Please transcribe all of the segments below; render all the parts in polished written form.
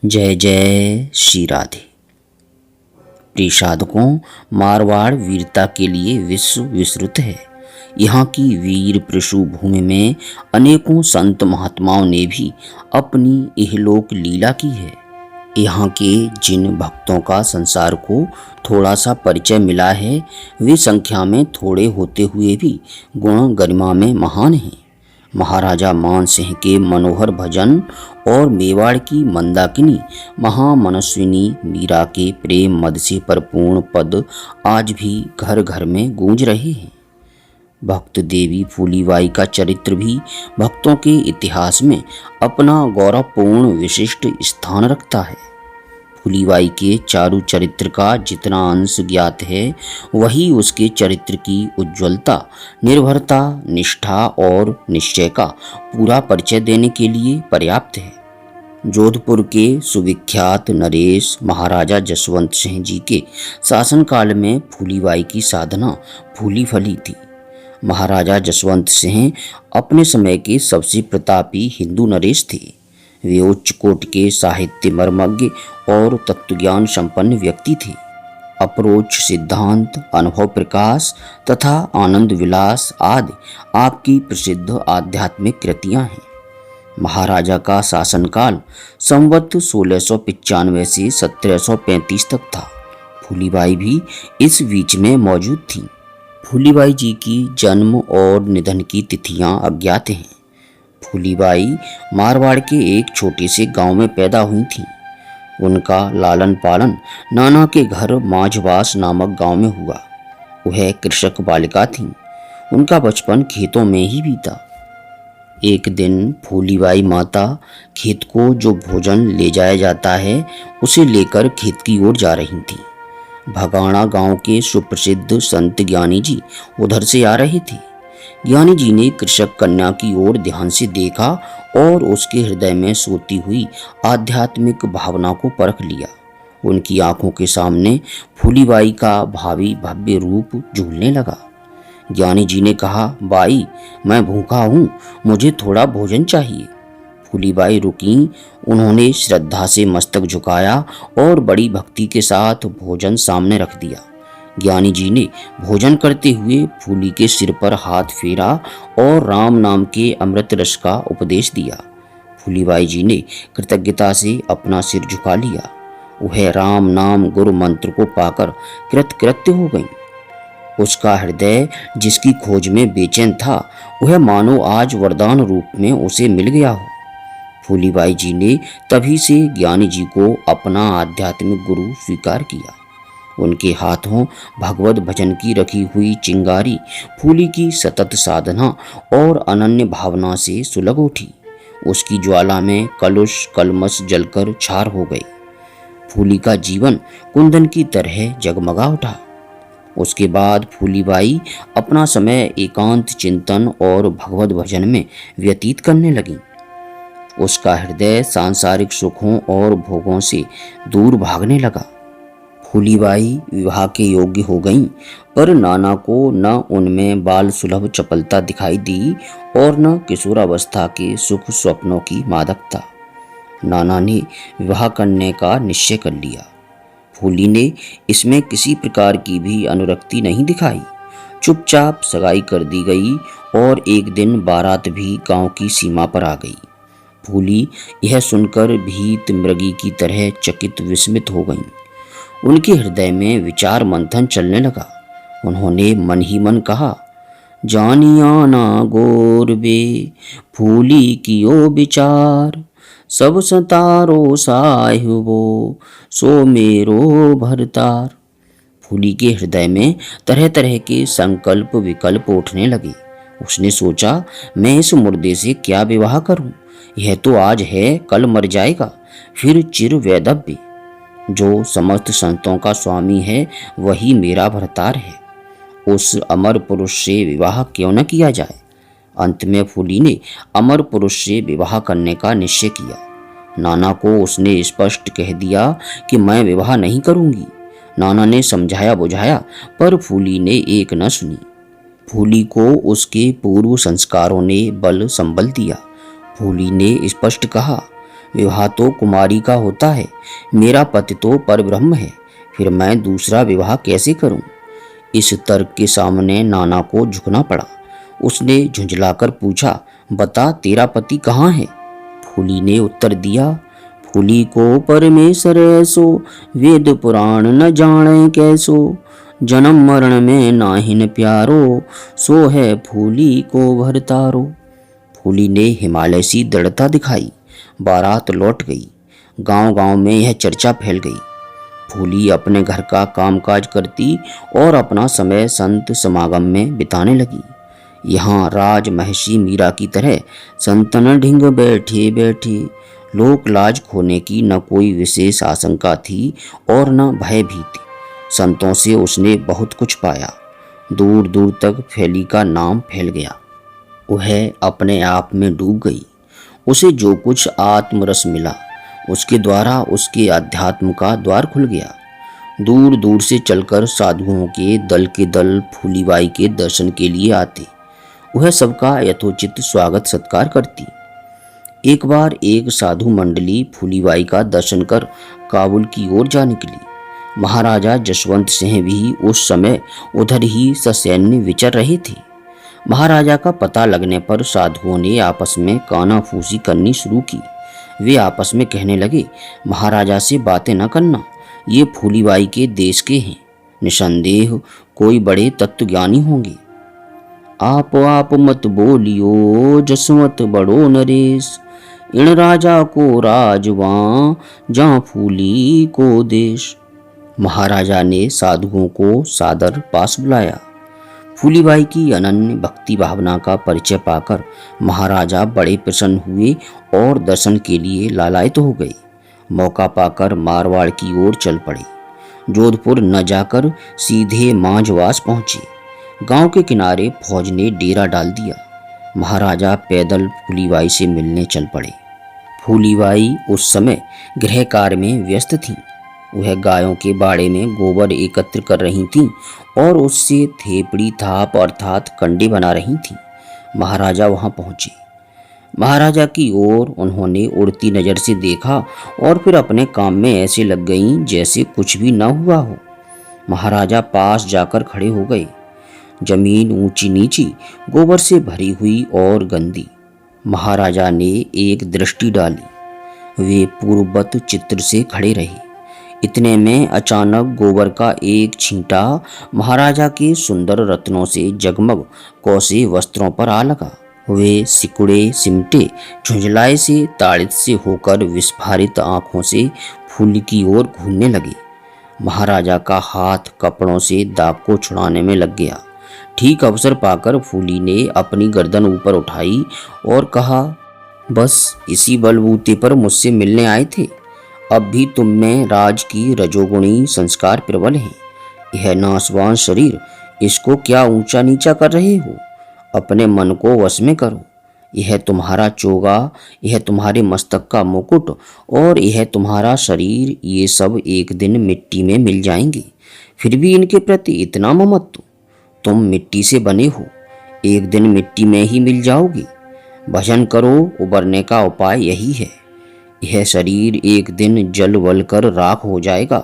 जय जय श्री राधे। प्रिय साधकों, मारवाड़ वीरता के लिए विश्व विस्तृत है। यहाँ की वीर प्रशु भूमि में अनेकों संत महात्माओं ने भी अपनी इहलोक लीला की है। यहाँ के जिन भक्तों का संसार को थोड़ा सा परिचय मिला है, वे संख्या में थोड़े होते हुए भी गुण गरिमा में महान हैं। महाराजा मान सिंह के मनोहर भजन और मेवाड़ की मंदाकिनी महामनस्विनी मीरा के प्रेम मद से परिपूर्ण पद आज भी घर घर में गूंज रहे हैं। भक्त देवी फूलीबाई का चरित्र भी भक्तों के इतिहास में अपना गौरवपूर्ण विशिष्ट स्थान रखता है। फूलीबाई के चारु चरित्र का जितना अंश ज्ञात है, वही उसके चरित्र की उज्ज्वलता, निर्भरता, निष्ठा और निश्चय का पूरा परिचय देने के लिए पर्याप्त है। जोधपुर के सुविख्यात नरेश महाराजा जसवंत सिंह जी के शासनकाल में फूलीबाई की साधना फूली फली थी। महाराजा जसवंत सिंह अपने समय के सबसे प्रतापी हिंदू नरेश थे। वे उच्च कोट के साहित्य मर्मज्ञ और तत्वज्ञान संपन्न व्यक्ति थे। अप्रोच सिद्धांत, अनुभव प्रकाश तथा आनंद विलास आदि आपकी प्रसिद्ध आध्यात्मिक कृतियां हैं। महाराजा का शासनकाल संवत 1695 से 1735 तक था। फूलीबाई भी इस बीच में मौजूद थी। फूलीबाई जी की जन्म और निधन की तिथियां अज्ञात हैं। फूलीबाई मारवाड़ के एक छोटे से गांव में पैदा हुई थीं। उनका लालन पालन नाना के घर माझवास नामक गांव में हुआ। वह कृषक बालिका थीं। उनका बचपन खेतों में ही बीता। एक दिन फूलीबाई माता खेत को जो भोजन ले जाया जाता है, उसे लेकर खेत की ओर जा रही थी। भगाणा गांव के सुप्रसिद्ध संत ज्ञानी जी उधर से आ रहे थे। ज्ञानी जी ने कृषक कन्या की ओर ध्यान से देखा और उसके हृदय में सोती हुई आध्यात्मिक भावना को परख लिया। उनकी आंखों के सामने फूलीबाई का भावी भव्य रूप झूलने लगा। ज्ञानी जी ने कहा, बाई, मैं भूखा हूँ, मुझे थोड़ा भोजन चाहिए। फूलीबाई रुकी। उन्होंने श्रद्धा से मस्तक झुकाया और बड़ी भक्ति के साथ भोजन सामने रख दिया। ज्ञानी जी ने भोजन करते हुए फूली के सिर पर हाथ फेरा और राम नाम के अमृत रस का उपदेश दिया। फूलीबाई जी ने कृतज्ञता से अपना सिर झुका लिया। वह राम नाम गुरु मंत्र को पाकर कृतकृत्य हो गई। उसका हृदय जिसकी खोज में बेचैन था, वह मानो आज वरदान रूप में उसे मिल गया हो। फूलीबाई जी ने तभी से ज्ञानी जी को अपना आध्यात्मिक गुरु स्वीकार किया। उनके हाथों भगवत भजन की रखी हुई चिंगारी फूली की सतत साधना और अनन्य भावना से सुलग उठी। उसकी ज्वाला में कलुष कलमश जलकर छार हो गई। फूली का जीवन कुंदन की तरह जगमगा उठा। उसके बाद फूलीबाई अपना समय एकांत चिंतन और भगवत भजन में व्यतीत करने लगी। उसका हृदय सांसारिक सुखों और भोगों से दूर भागने लगा। फूलीबाई विवाह के योग्य हो गईं, पर नाना को न उनमें बाल सुलभ चपलता दिखाई दी और न किशोरावस्था के सुख स्वप्नों की मादकता। नाना ने विवाह करने का निश्चय कर लिया। फूली ने इसमें किसी प्रकार की भी अनुरक्ति नहीं दिखाई। चुपचाप सगाई कर दी गई और एक दिन बारात भी गांव की सीमा पर आ गई। फूली यह सुनकर भीत मृगी की तरह चकित विस्मित हो गईं। उनके हृदय में विचार मंथन चलने लगा। उन्होंने मन ही मन कहा, जानिया ना गोरबे फूली कियो विचार, सब सतारो साहिबो सो मेरो भरतार। फूली के हृदय में तरह तरह के संकल्प विकल्प उठने लगे। उसने सोचा, मैं इस मुर्दे से क्या विवाह करूं? यह तो आज है, कल मर जाएगा, फिर चिर वैधव्य। जो समस्त संतों का स्वामी है, वही मेरा भरतार है। उस अमर पुरुष से विवाह क्यों न किया जाए? अंत में फूली ने अमर पुरुष से विवाह करने का निश्चय किया। नाना को उसने स्पष्ट कह दिया कि मैं विवाह नहीं करूंगी। नाना ने समझाया बुझाया, पर फूली ने एक न सुनी। फूली को उसके पूर्व संस्कारों ने बल संबल दिया। फूली ने स्पष्ट कहा, विवाह तो कुमारी का होता है, मेरा पति तो परब्रह्म है, फिर मैं दूसरा विवाह कैसे करूं? इस तर्क के सामने नाना को झुकना पड़ा। उसने झुंझलाकर पूछा, बता तेरा पति कहाँ है? फूली ने उत्तर दिया, फूली को परमेश्वर ऐसो, वेद पुराण न जाने कैसो, जन्म मरण में नाहिन प्यारो, सो है फूली को भरतारो। फूली ने हिमालय सी दृढ़ता दिखाई। बारात लौट गई। गांव-गांव में यह चर्चा फैल गई। फूली अपने घर का कामकाज करती और अपना समय संत समागम में बिताने लगी। यहाँ राज महर्षि मीरा की तरह संतन ढिंग बैठे बैठे। लोक लाज खोने की न कोई विशेष आशंका थी और न भय भी थी। संतों से उसने बहुत कुछ पाया। दूर दूर तक फैली का नाम फैल गया। वह अपने आप में डूब गई। उसे जो कुछ आत्मरस मिला उसके द्वारा उसके अध्यात्म का द्वार खुल गया। दूर दूर से चलकर साधुओं के दल फूलीबाई के दर्शन के लिए आते। वह सबका यथोचित स्वागत सत्कार करती। एक बार एक साधु मंडली फूलीबाई का दर्शन कर काबुल की ओर जा निकली। महाराजा जसवंत सिंह भी उस समय उधर ही ससैन्य विचर रहे थे। महाराजा का पता लगने पर साधुओं ने आपस में कानाफूसी करनी शुरू की। वे आपस में कहने लगे, महाराजा से बातें न करना, ये फूलीबाई के देश के हैं, निसंदेह कोई बड़े तत्वज्ञानी होंगे। आप मत बोलियो, जसवंत बड़ो नरेश, इन राजा को राजवां, जहाँ फूली को देश। महाराजा ने साधुओं को सादर पास बुलाया। फूलीबाई की अनन्य भक्ति भावना का परिचय पाकर महाराजा बड़े प्रसन्न हुए और दर्शन के लिए लालायित हो गए। मौका पाकर मारवाड़ की ओर चल पड़े। जोधपुर न जाकर सीधे मांझवास पहुंचे। गांव के किनारे फौज ने डेरा डाल दिया। महाराजा पैदल फूलीबाई से मिलने चल पड़े। फूलीबाई उस समय गृह कार्य में व्यस्त थीं। वह गायों के बाड़े में गोबर एकत्र कर रही थीं और उससे थेपड़ी थाप अर्थात कंडे बना रही थीं। महाराजा वहां पहुंचे। महाराजा की ओर उन्होंने उड़ती नजर से देखा और फिर अपने काम में ऐसे लग गईं जैसे कुछ भी न हुआ हो। महाराजा पास जाकर खड़े हो गए। जमीन ऊंची नीची, गोबर से भरी हुई और गंदी। महाराजा ने एक दृष्टि डाली। वे पूर्ववत चित्र से खड़े रहे। इतने में अचानक गोबर का एक छींटा महाराजा के सुंदर रत्नों से जगमग कौसे वस्त्रों पर आ लगा। वे सिकुड़े सिमटे झुंझलाए से ताड़ित से होकर विस्फारित आंखों से फूली की ओर घूमने लगे। महाराजा का हाथ कपड़ों से दाग को छुड़ाने में लग गया। ठीक अवसर पाकर फूली ने अपनी गर्दन ऊपर उठाई और कहा, बस इसी बलबूते पर मुझसे मिलने आए थे। अब भी तुम में राज की रजोगुणी संस्कार प्रबल है। यह नासवान शरीर, इसको क्या ऊंचा नीचा कर रहे हो? अपने मन को वश में करो। यह तुम्हारा चोगा, यह तुम्हारे मस्तक का मुकुट और यह तुम्हारा शरीर, ये सब एक दिन मिट्टी में मिल जाएंगे। फिर भी इनके प्रति इतना ममत्व। तुम मिट्टी से बने हो, एक दिन मिट्टी में ही मिल जाओगे। भजन करो, उबरने का उपाय यही है। यह शरीर एक दिन जल वल कर राख हो जाएगा।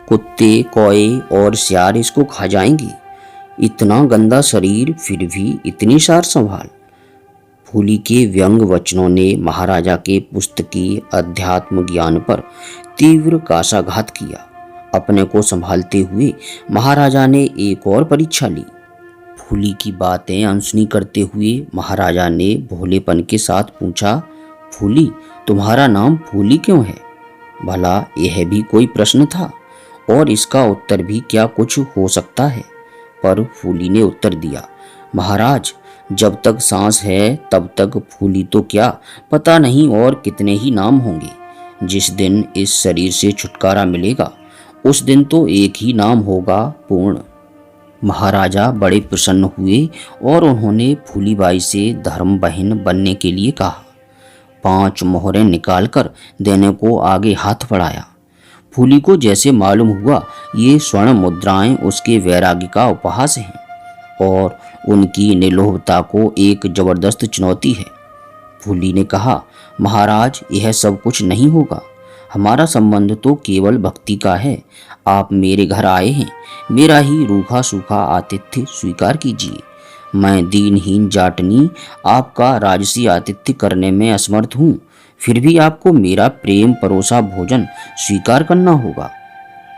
कुत्ते, कौए और सियार इसको खा जाएंगे। इतना गंदा शरीर, फिर भी इतनी सार संभाल। फूली के व्यंग वचनों ने महाराजा के पुस्तकीय अध्यात्म ज्ञान पर तीव्र काशाघात किया। अपने को संभालते हुए महाराजा ने एक और परीक्षा ली। फूली की बातें अनसुनी करते हुए महाराजा ने भोलेपन के साथ पूछा, फूली, तुम्हारा नाम फूली क्यों है? भला यह भी कोई प्रश्न था और इसका उत्तर भी क्या कुछ हो सकता है? पर फूली ने उत्तर दिया, महाराज, जब तक सांस है तब तक फूली तो क्या, पता नहीं और कितने ही नाम होंगे। जिस दिन इस शरीर से छुटकारा मिलेगा उस दिन तो एक ही नाम होगा, पूर्ण। महाराजा बड़े प्रसन्न हुए और उन्होंने फूलीबाई से धर्म बहन बनने के लिए कहा। 5 मोहरें निकालकर देने को आगे हाथ बढ़ाया। फूली को जैसे मालूम हुआ ये स्वर्ण मुद्राएं उसके वैराग्य का उपहास हैं और उनकी निर्लोभता को एक जबरदस्त चुनौती है। फूली ने कहा, महाराज, यह सब कुछ नहीं होगा। हमारा संबंध तो केवल भक्ति का है। आप मेरे घर आए हैं, मेरा ही रूखा सूखा आतिथ्य स्वीकार कीजिए। मैं दीनहीन जाटनी आपका राजसी आतिथ्य करने में असमर्थ हूँ, फिर भी आपको मेरा प्रेम परोसा भोजन स्वीकार करना होगा।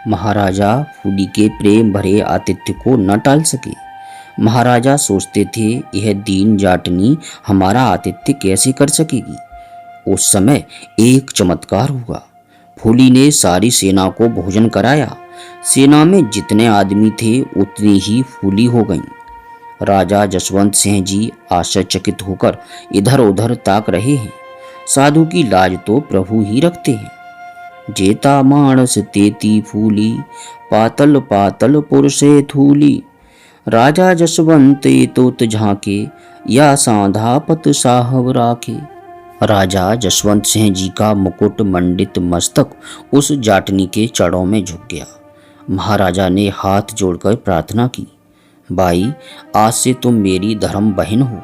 महाराजा फूली के प्रेम भरे आतिथ्य को न टाल सके। महाराजा सोचते थे, यह दीन जाटनी हमारा आतिथ्य कैसे कर सकेगी। उस समय एक चमत्कार हुआ। फूली ने सारी सेना को भोजन कराया। सेना में जितने आदमी थे उतनी ही फूली हो गईं। राजा जसवंत सिंह जी आश्चर्यचकित होकर इधर उधर ताक रहे हैं। साधु की लाज तो प्रभु ही रखते हैं। जेता मानस तेती फूली, पातल पातल पुरसे थूली। राजा जसवंत ये तोत झांके, या सांधा पत साहब राखे। राजा जसवंत सिंह जी का मुकुट मंडित मस्तक उस जाटनी के चरणों में झुक गया। महाराजा ने हाथ जोड़कर प्रार्थना की, बाई, आज से तुम मेरी धर्म बहन हो।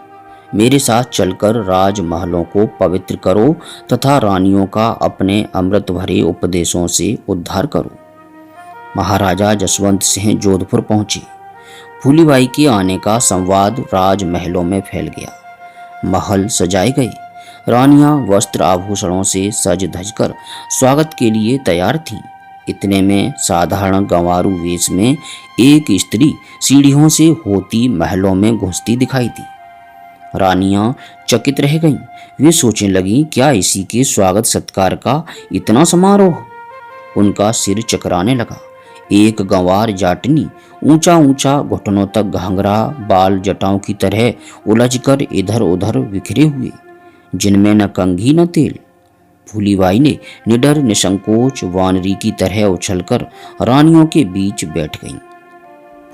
मेरे साथ चलकर राजमहलों को पवित्र करो तथा रानियों का अपने अमृत भरे उपदेशों से उद्धार करो। महाराजा जसवंत सिंह जोधपुर पहुंचे। फूलीबाई के आने का संवाद राजमहलों में फैल गया। महल सजाए गए। रानियां वस्त्र आभूषणों से सज धजकर स्वागत के लिए तैयार थीं। इतने में साधारण गंवारू वेश में एक स्त्री सीढ़ियों से होती महलों में घुसती दिखाई दी। रानियां चकित रह गईं। वे सोचने लगीं, क्या इसी के स्वागत सत्कार का इतना समारोह। उनका सिर चकराने लगा। एक गंवार जाटनी ऊंचा ऊंचा घुटनों तक घाघरा बाल जटाओं की तरह उलझकर इधर उधर बिखरे हुए, जिनमें न कंघी न तेल। फूलीबाई ने निडर निसंकोच वानरी की तरह उछलकर रानियों के बीच बैठ गईं।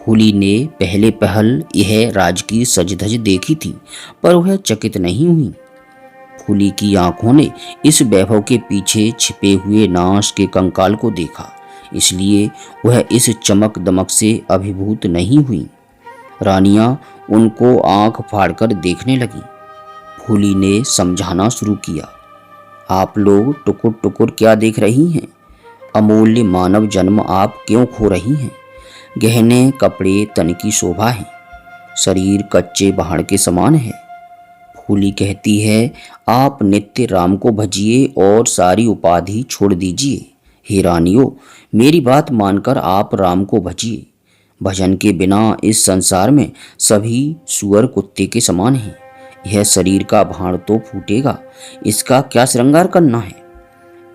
फूली ने पहले पहल यह राजकीय सजधज देखी थी, पर वह चकित नहीं हुई। फूली की आंखों ने इस वैभव के पीछे छिपे हुए नाश के कंकाल को देखा, इसलिए वह इस चमक दमक से अभिभूत नहीं हुई। रानियां उनको आंख फाड़कर देखने लगीं। फूली ने समझाना शुरू किया, आप लोग टुकुर टुकुर क्या देख रही हैं? अमूल्य मानव जन्म आप क्यों खो रही हैं? गहने कपड़े तन की शोभा है, शरीर कच्चे पहाड़ के समान है। फूली कहती है, आप नित्य राम को भजिए और सारी उपाधि छोड़ दीजिए। हे रानियों, मेरी बात मानकर आप राम को भजिए। भजन के बिना इस संसार में सभी सुअर कुत्ते के समान हैं। यह शरीर का भाण तो फूटेगा, इसका क्या श्रृंगार करना है।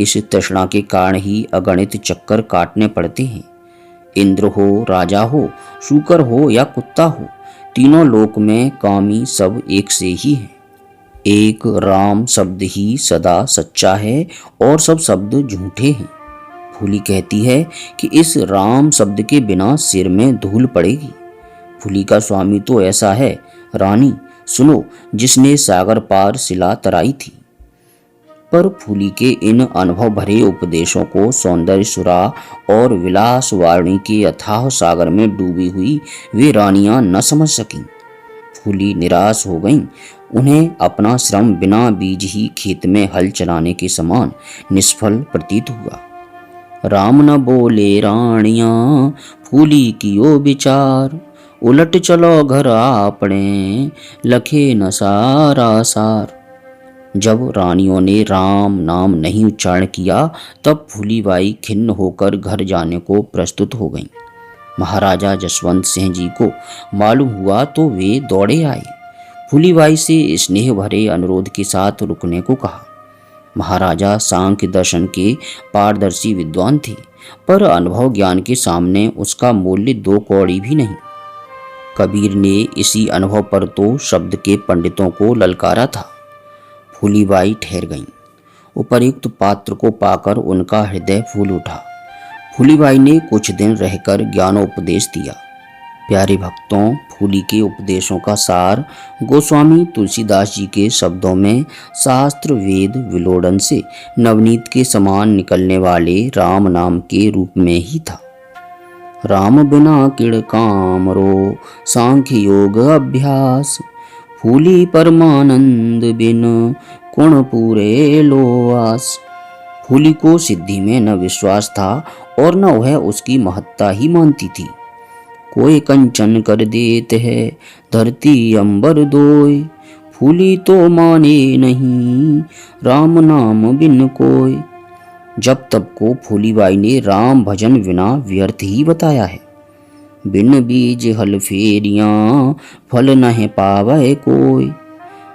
इस तृष्णा के कारण ही अगणित चक्कर काटने पड़ते हैं। इंद्र हो, राजा हो, शूकर हो या कुत्ता हो, तीनों लोक में कामी सब एक से ही है। एक राम शब्द ही सदा सच्चा है और सब शब्द झूठे हैं। फूली कहती है कि इस राम शब्द के बिना सिर में धूल पड़ेगी। फूली का स्वामी तो ऐसा है, रानी सुनो, जिसने सागर पार शिला तराई थी। पर फूली के इन अनुभव भरे उपदेशों को सौंदर्य सुरा और विलास वाणी के अथाह सागर में डूबी हुई वे रानियां न समझ सकीं। फूली निराश हो गईं। उन्हें अपना श्रम बिना बीज ही खेत में हल चलाने के समान निष्फल प्रतीत हुआ। राम न बोले रानियां, फूली कियो विचार। उलट चलो घर आपने, लखे न सारा सार। जब रानियों ने राम नाम नहीं उच्चारण किया, तब फूलीबाई खिन्न होकर घर जाने को प्रस्तुत हो गईं। महाराजा जसवंत सिंह जी को मालूम हुआ तो वे दौड़े आए। फूलीबाई से स्नेह भरे अनुरोध के साथ रुकने को कहा। महाराजा सांख्य दर्शन के पारदर्शी विद्वान थे, पर अनुभव ज्ञान के सामने उसका मूल्य 2 कौड़ी भी नहीं। कबीर ने इसी अनुभव पर तो शब्द के पंडितों को ललकारा था। फूलीबाई ठहर गईं। उपर्युक्त पात्र को पाकर उनका हृदय फूल उठा। फूलीबाई ने कुछ दिन रहकर ज्ञानोपदेश दिया। प्यारे भक्तों, फूली के उपदेशों का सार गोस्वामी तुलसीदास जी के शब्दों में शास्त्र वेद विलोड़न से नवनीत के समान निकलने वाले राम नाम के रूप में ही था। राम बिना किड़ काम रो, सांख्य योग अभ्यास। फूली परमानंद बिन गुण पूरे लो आस। फूली को सिद्धि में न विश्वास था और न वह उसकी महत्ता ही मानती थी। कोई कंचन कर देते है धरती अंबर दोय, फूली तो माने नहीं राम नाम बिन कोय। जब तब को फूलीबाई ने राम भजन बिना व्यर्थ ही बताया है। बिन बीज हल फेरियां फल नह पावे कोय।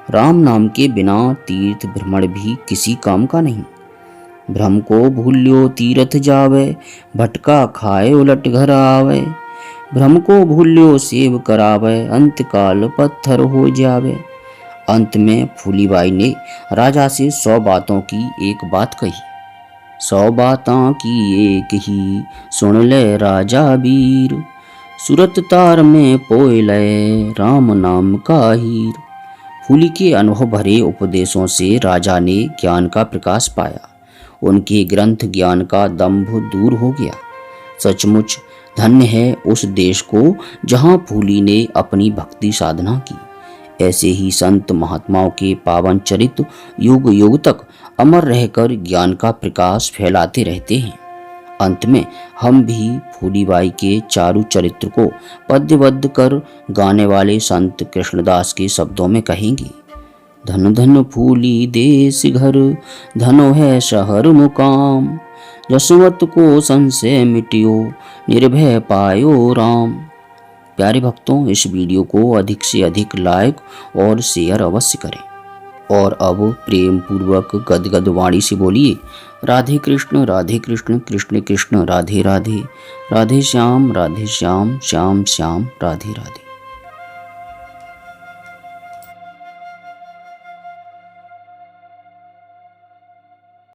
राम नाम के बिना तीर्थ भ्रमण भी किसी काम का नहीं। भ्रम को भूल्यो तीर्थ जावे, भटका खाए उलट घर आवे। भ्रम को भूल्यो सेव करावे, अंत काल पत्थर हो जावे। अंत में फूलीबाई ने राजा से 100 बातों की एक बात कही। 100 बातों की एक ही सुन ले राजा वीर, सूरत तार में पोय ले राम नाम का हीर। फूली के अनुभव भरे उपदेशों से राजा ने ज्ञान का प्रकाश पाया। उनके ग्रंथ ज्ञान का दंभ दूर हो गया। सचमुच धन्य है उस देश को जहाँ फूली ने अपनी भक्ति साधना की। ऐसे ही संत महात्माओं के पावन चरित्र युग युग तक अमर रहकर ज्ञान का प्रकाश फैलाते रहते हैं। अंत में हम भी फूलीबाई के चारु चरित्र को पद्यबद्ध कर गाने वाले संत कृष्णदास के शब्दों में कहेंगे। धन धन फूली देश घर, धनो है शहर मुकाम। जसवंत को संशय मिटियो, निर्भय पायो राम। प्यारे भक्तों, इस वीडियो को अधिक से अधिक लाइक और शेयर अवश्य करें। और अब प्रेम पूर्वक गदगद वाणी से बोलिए राधे कृष्ण कृष्ण कृष्ण राधे राधे, राधे श्याम श्याम श्याम राधे राधे।